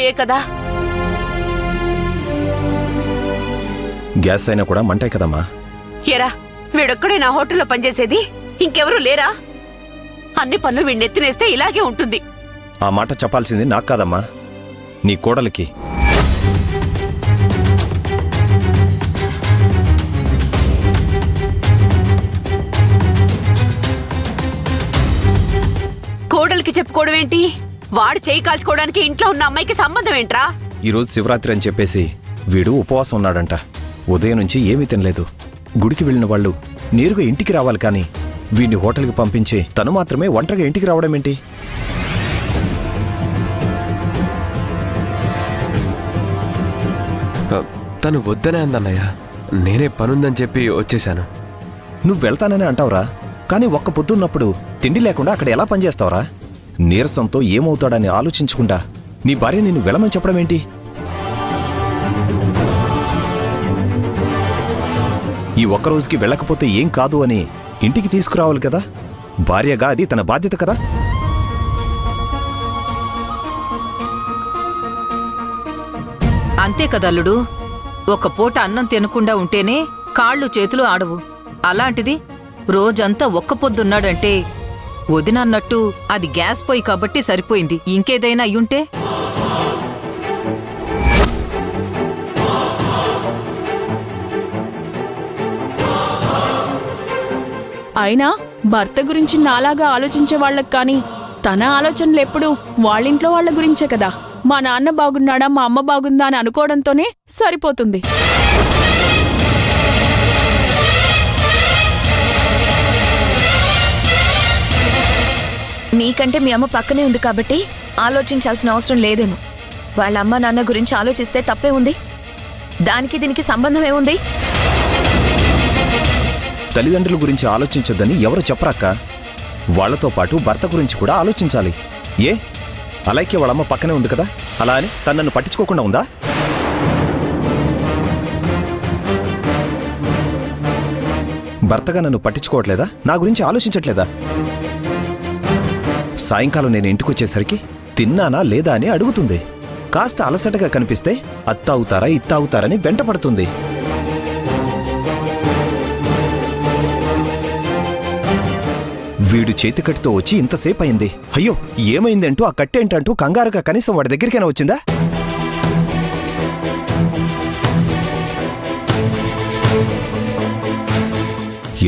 పొయ్యే కదా. గ్యాస్ అయినా కూడా మంటే కదమ్మా. ఎరా, వీడొక్కడే నా హోటల్లో పనిచేసేది? ఇంకెవరూ లేరా? అన్ని పనులు వీడినెత్తినేస్తే ఇలాగే ఉంటుంది. ఆ మాట చెప్పాల్సింది నాకు కాదమ్మా, నీ కోడలికి. కోడలికి చెప్పుకోవడం ఏంటి? వాడు చేయి కాల్చుకోవడానికి ఇంట్లో ఉన్న అమ్మాయికి సంబంధం ఏంట్రా? ఈరోజు శివరాత్రి అని చెప్పేసి వీడు ఉపవాసం ఉన్నాడంట. ఉదయం నుంచి ఏమీ తినలేదు. గుడికి వెళ్ళిన వాళ్ళు నేరుగా ఇంటికి రావాలి, కానీ వీడిని హోటల్కి పంపించి తను మాత్రమే ఒంటరిగా ఇంటికి రావడం ఏంటి? తను వద్దనే అందన్నయ్య. నేనే పనుందని చెప్పి వచ్చేశాను. నువ్వు వెళ్తానని అంటావురా, కానీ ఒక్క పొద్దున్నప్పుడు తిండి లేకుండా అక్కడ ఎలా పనిచేస్తావురా? నీరసంతో ఏమవుతాడని ఆలోచించకుండా నీ భార్య నిన్ను వెళ్ళమని చెప్పడం ఏంటి? ఈ ఒక్కరోజుకి వెళ్ళకపోతే ఏం కాదు అని ఇంటికి తీసుకురావాలి కదా. భార్యగా అది తన బాధ్యత కదా. అంతే కదల్లుడు. ఒక పూట అన్నం తినకుండా ఉంటేనే కాళ్ళు చేతులు ఆడవు. అలాంటిది రోజంతా ఒక్క పొద్దున్నాడంటే వదినన్నట్టు అది గ్యాస్ పొయ్యి కాబట్టి సరిపోయింది. ఇంకేదైనా అయ్యుంటే? అయినా భర్త గురించి నాలాగా ఆలోచించే వాళ్ళకి కానీ తన ఆలోచనలు ఎప్పుడు వాళ్ళింట్లో వాళ్ళ గురించే కదా. మా నాన్న బాగున్నాడా, మా అమ్మ బాగుందా అని అనుకోవడంతోనే సరిపోతుంది. నీకంటే మీ అమ్మ పక్కనే ఉంది కాబట్టి ఆలోచించాల్సిన అవసరం లేదేమో. వాళ్ళ అమ్మ నాన్న గురించి ఆలోచిస్తే తప్పే ఉంది. దానికి దీనికి సంబంధం ఏముంది? తల్లిదండ్రుల గురించి ఆలోచించొద్దని ఎవరు చెప్పరక్క. వాళ్లతో పాటు భర్త గురించి కూడా ఆలోచించాలి. ఏ అలాగే వాళ్ళమ్మ పక్కనే ఉంది కదా, అలా అని తను నన్ను పట్టించుకోకుండా ఉందా? భర్తగా నన్ను పట్టించుకోవట్లేదా? నా గురించి ఆలోచించట్లేదా? సాయంకాలం నేను ఇంటికొచ్చేసరికి తిన్నానా లేదా అని అడుగుతుంది. కాస్త అలసటగా కనిపిస్తే అత్త అవుతారా ఇత్త అవుతారని వెంటపడుతుంది. వీడు చేతికట్టితో వచ్చి ఇంతసేపు అయింది. అయ్యో ఏమైంది అంటూ ఆ కట్టేంటంటూ కంగారుగా కనీసం వాడి దగ్గరికైనా వచ్చిందా?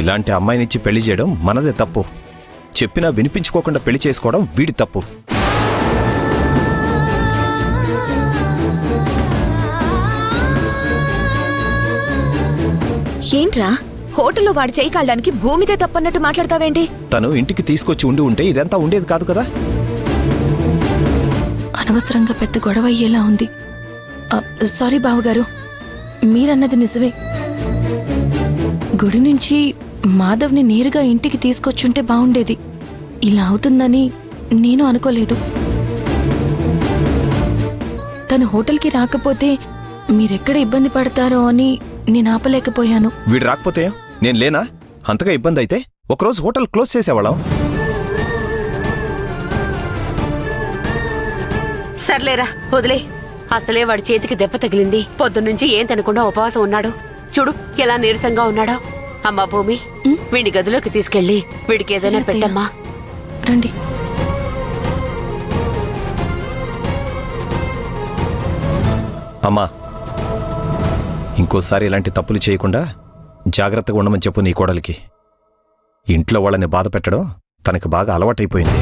ఇలాంటి అమ్మాయినిచ్చి పెళ్లి చేయడం మనదే తప్పు. చెప్పినా వినిపించుకోకుండా పెళ్లి చేసుకోవడం వీడి తప్పు. ఏంట్రా, హోటల్లో వాడు చేయి కాళ్ళడానికి భూమితే తప్పన్నట్టు మాట్లాడతావేంటి? తను ఇంటికి తీసుకొచ్చి ఉంటే ఇదంతా ఉండేది కాదు కదా. అనవసరంగా పెద్ద గొడవ అయ్యేలా ఉంది. సారీ బావగారు, మీరన్నది నిజమే. గుడి నుంచి మాధవ్ని నేరుగా ఇంటికి తీసుకొచ్చుంటే బాగుండేది. ఇలా అవుతుందని నేను అనుకోలేదు. తను హోటల్కి రాకపోతే మీరెక్కడ ఇబ్బంది పడతారో అని నేను ఆపలేకపోయాను. వీడు రాకపోతే నేను లేనా? అంతగా ఇబ్బంది అయితే ఒకరోజు హోటల్ క్లోజ్ చేసేవాళ్ళం. సర్లేరా, వదిలే. అసలే వాడి చేతికి దెబ్బ తగిలింది. పొద్దున్నుంచి ఏం తినకుండా ఉపవాసం ఉన్నాడు. చూడు ఎలా నీరసంగా ఉన్నాడో. అమ్మా భూమి, వీడి గదిలోకి తీసుకెళ్ళి వీడికి ఏదైనా పెట్టమ్మా. రండి. అమ్మా, ఇంకోసారి ఇలాంటి తప్పులు చేయకుండా జాగ్రత్తగా ఉండమని చెప్పు నీ కోడలికి. ఇంట్లో వాళ్ళని బాధ పెట్టడం తనకు బాగా అలవాటైపోయింది.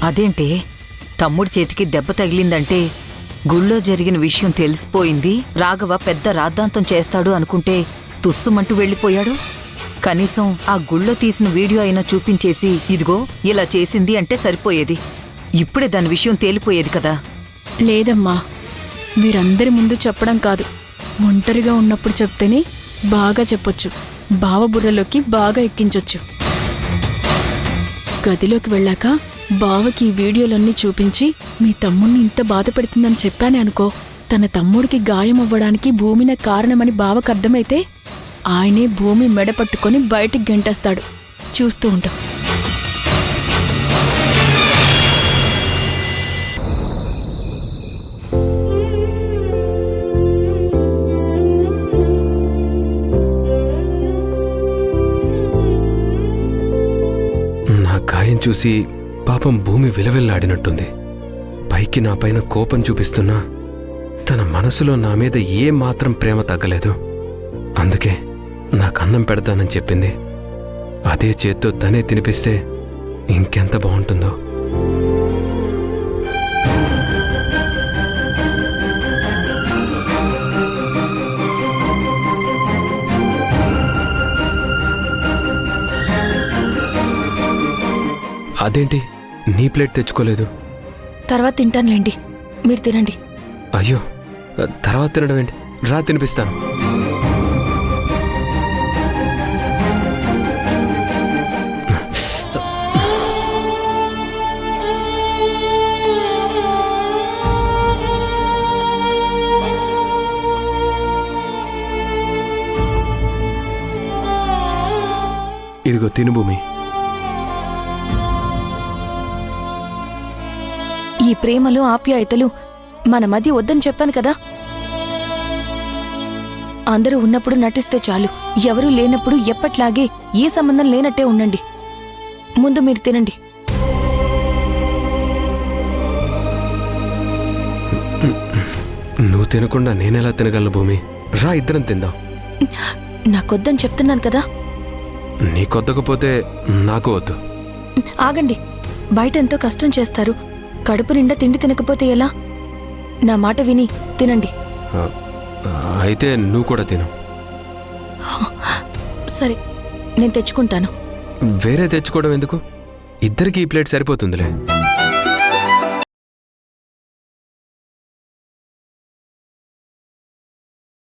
అదేంటే తమ్ముడి చేతికి దెబ్బ తగిలిందంటే గుళ్ళో జరిగిన విషయం తెలిసిపోయింది, రాఘవ పెద్ద రాద్ధాంతం చేస్తాడు అనుకుంటే తుస్సుమంటూ వెళ్ళిపోయాడు. కనీసం ఆ గుళ్ళో తీసిన వీడియో అయినా చూపించేసి ఇదిగో ఇలా చేసింది అంటే సరిపోయేది. ఇప్పుడే దాని విషయం తేలిపోయేది కదా. లేదమ్మా, మీరందరి ముందు చెప్పడం కాదు, ఒంటరిగా ఉన్నప్పుడు చెప్తేనే బాగా చెప్పొచ్చు. బావ బుర్రలోకి బాగా ఎక్కించొచ్చు. గదిలోకి వెళ్ళాక బావకి ఈ వీడియోలన్నీ చూపించి మీ తమ్ముణ్ణి ఇంత బాధ పెడుతుందని చెప్పానే అనుకో, తన తమ్ముడికి గాయం అవ్వడానికి భూమినే కారణమని బావకు అర్థమైతే ఆయనే భూమి మెడ పట్టుకొని బయటికి గెంటేస్తాడు. చూస్తూ ఉంటాం. నా గాయం చూసి పాపం భూమి విలవిల్లాడినట్టుంది. పైకి నా పైన కోపం చూపిస్తున్నా తన మనసులో నా మీద ఏ మాత్రం ప్రేమ తగ్గలేదు. అందుకే నాకు అన్నం పెడతానని చెప్పింది. అదే చేత్తో తనే తినిపిస్తే ఇంకెంత బాగుంటుందో. అదేంటి నీ ప్లేట్ తెచ్చుకోలేదు? తర్వాత తింటానులేండి, మీరు తినండి. అయ్యో, తర్వాత తినడం ఏంటి? రా తినిపిస్తాను. ఇదిగో తిను భూమి. ఈ ప్రేమలు ఆప్యాయతలు మన మధ్య వద్దని చెప్పాను కదా. అందరూ ఉన్నప్పుడు నటిస్తే చాలు, ఎవరూ లేనప్పుడు ఎప్పట్లాగే ఏ సంబంధం లేనట్టే ఉండండి. ముందు మీరు తినండి. నువ్వు తినకుండా నేనెలా తినగలను భూమి? రా ఇద్దరం తిందాం. నాకొద్దని చెప్తున్నాను కదా. నీకొద్దకపోతే నాకు వద్దు. ఆగండి, బయట ఎంతో కష్టం చేస్తారు. కడుపు నిండా తిండి తినకపోతే ఎలా? నా మాట విని తినండి. అయితే నువ్వు కూడా తిను. సరే, నేను తెచ్చుకుంటాను. వేరే తెచ్చుకోవడం ఎందుకు? ఇద్దరికి ఈ ప్లేట్ సరిపోతుందిలే.